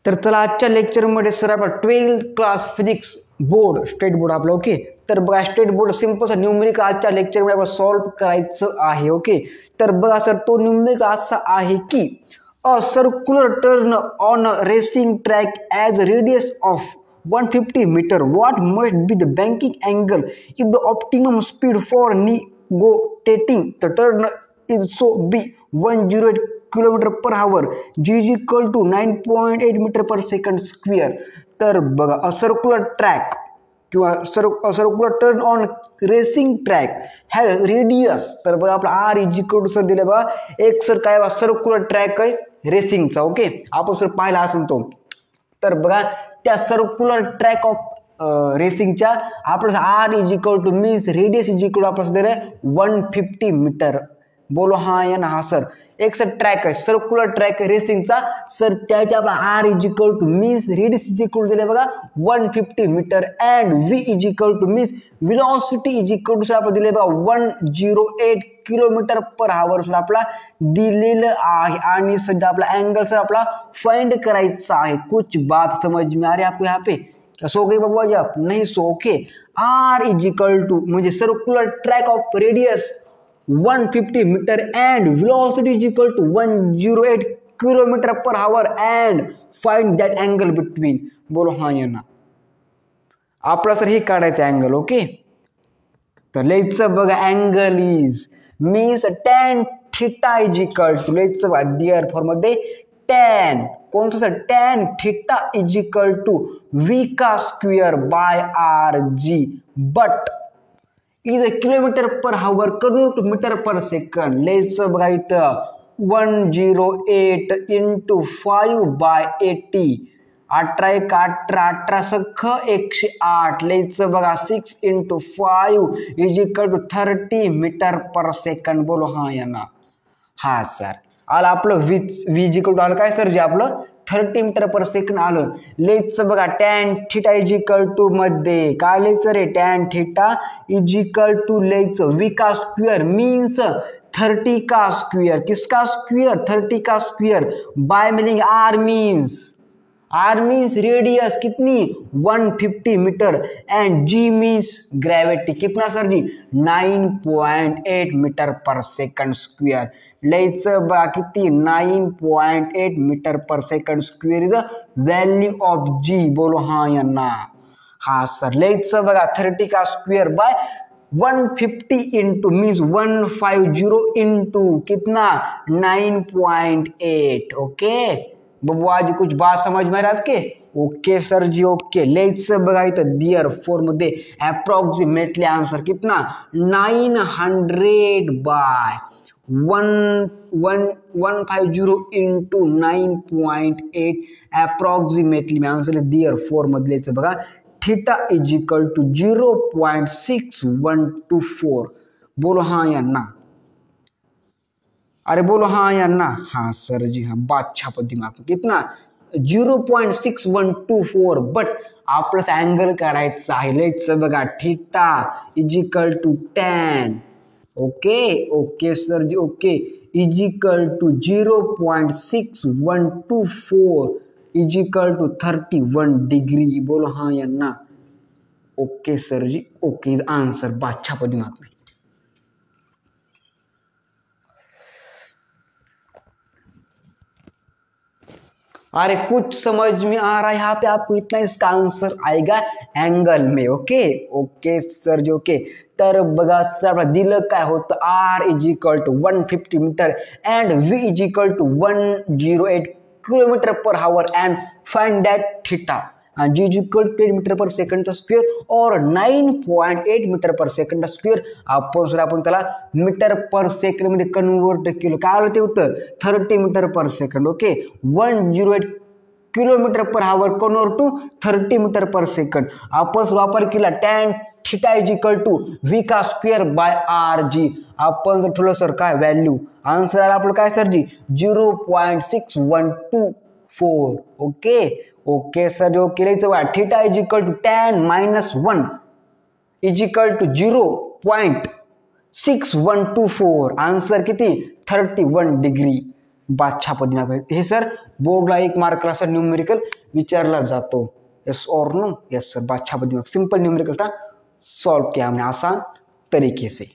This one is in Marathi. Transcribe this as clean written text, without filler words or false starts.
तर चला आजच्या लेक्चरमध्ये सर आपला 12th class physics board state board आपला ओके। तर बघा स्टेट बोर्ड सिंपल न्यूमेरिक आजच्या लेक्चरमध्ये आपल्याला सॉल्व करायचं आहे ओके। तर बघा सर तो न्यूमेरिक असा आहे की a circular turn on a racing track as radius of 150 meter. What must be the banking angle if the optimum speed for negotiating the turn is so be 108 km per hour, g is equal to 9.8 meter per second square. तर बघा अ सर्क्युलर ट्रॅक किंवा circular turn on racing track has radius. तर बघा आपला R is equal to sir दिले बघा एक सर काय सर्क्युलर ट्रॅक आहे रेसिंगचा ओके आपण सर पाहिला असेल तो। तर बघा त्या सर्क्युलर ट्रॅक ऑफ रेसिंगच्या आपलं R is equal to means radius is equal to आपलं दिलं 150 मीटर। बोलो हाँ या ना हा सर एक सर ट्रॅक आहे सर्क्युलर ट्रॅक रेसिंगचा सर त्याच्या आपला R is equal to means radius is equal दिले बघा 150 metre and V is equal to means velocity is equal to sir आपलं दिले बघा 108 किलोमीटर पर आवर सर आपला दिलेलं आहे आणि सध्या आपला अँगल सर आपला फाइंड करायचा आहे। कुछ बात समझ में आ रही है आपको यहाँ पे सो गई बबुआ जी आप नहीं सो okay. R is equal to म्हणजे circular track of radius 150 metre and velocity is equal to 108 kilometre per hour and find that angle between. बोलो हाँ या ना आपला सर हे काढायचं अँगल ओके। तर लिहायचं बघा angle is means tan theta is equal to लिहायचं बघा दिअर फॉर मध्ये tan कोणतं sir tan theta is equal to v का square by R G but is kilometre per hour convert to metre per second. लिहायचं बघा इथं 108 इंटू 5/80 18 एक 18 18 सख 108 लिहायचं बघा 6 into 5 is equal to 30 metre per second. बोलो हाँ या ना हा सर आलं आपलं वी इज इक्वल टू आलं काय सर जे आपलं 30 मीटर पर सेकंड आलं। लिहायचं बघा tan theta is equal to मध्ये काय लिहायचं रे tan theta is equal to लिहायचं v का स्क्वेअर मीन्स 30 का स्क्वेअर किसका स्क्वेअर 30 का square by meaning r means radius कितनी 150 metre and g means gravity कितना sir ji 9.8 metre per second square. लिहायचं बघा किती 9.8 metre per second square is a value of g। बोलो हाँ या ना हा सर लिहायचं बघा 30 का square bye 150 into means 150 into कितना 9.8 ओके। बबुआ जी कुछ बात समझ में आ रहा है आपके ओके सर जी ओके। लिहायचं बघा इथं दिअर फोर मध्ये अप्रॉक्सिमेटली आन्सर कितना 900 बाय 150 इंटू 9.8 अप्रॉक्सिमेटली मी आन्सर दिअर फोर मध्ये लिहायचं बघा थीटा इज इक्वल टू 0.6124। बोलो हाँ या ना अरे बोलो हाँ या ना हाँ सर जी हाँ बादशाह पर दिमाग में कितना 0.6124 बट आपला अँगल काढायचा आहे। लिहायचं बघा theta is equal to tan okay okay sir ji okay is equal to 0.6124 is equal to 31 degree. बोलो हाँ या ना okay sir ji okay answer बादशाह पर दिमाग में। अरे कुछ समझ में आ रहा है यहाँ पे आपको इतना इसका आंसर आएगा एंगल में okay okay sir ji okay. तर बघा सर आपला दिलं काय होतं R is equal to 150 metre and V is equal to 108 kilometre per hour and find that theta and g is equal to 10 metre per second square और 9.8 मीटर पर सेकंड स्क्वेअर। आपण सर आपण त्याला मीटर पर सेकंड मध्ये कन्वर्ट केलं काय आलं ते उत्तर 30 metre per second okay 108 kilometre per hour convert to 30 metre per second. आपण वापर केला tan theta is equal to v का स्क्वेअर बाय आर जी। आपण जर ठेवलं सर काय व्हॅल्यू आन्सर आला आपलं काय sir ji 0.6124 okay okay sir okay. लिहायचं बघा theta is equal to tan -1 is equal to 0.6124 answer किती 31 डिग्री। बादशाह दिमाग हे सर बोर्डला 1 मार्कला सर न्यूमेरिकल विचारला जातो। यस और नो? यस सर, बादशाह दिमाग सिंपल न्यूमेरिकल था, सॉल्व किया हमने आसान तरीके से।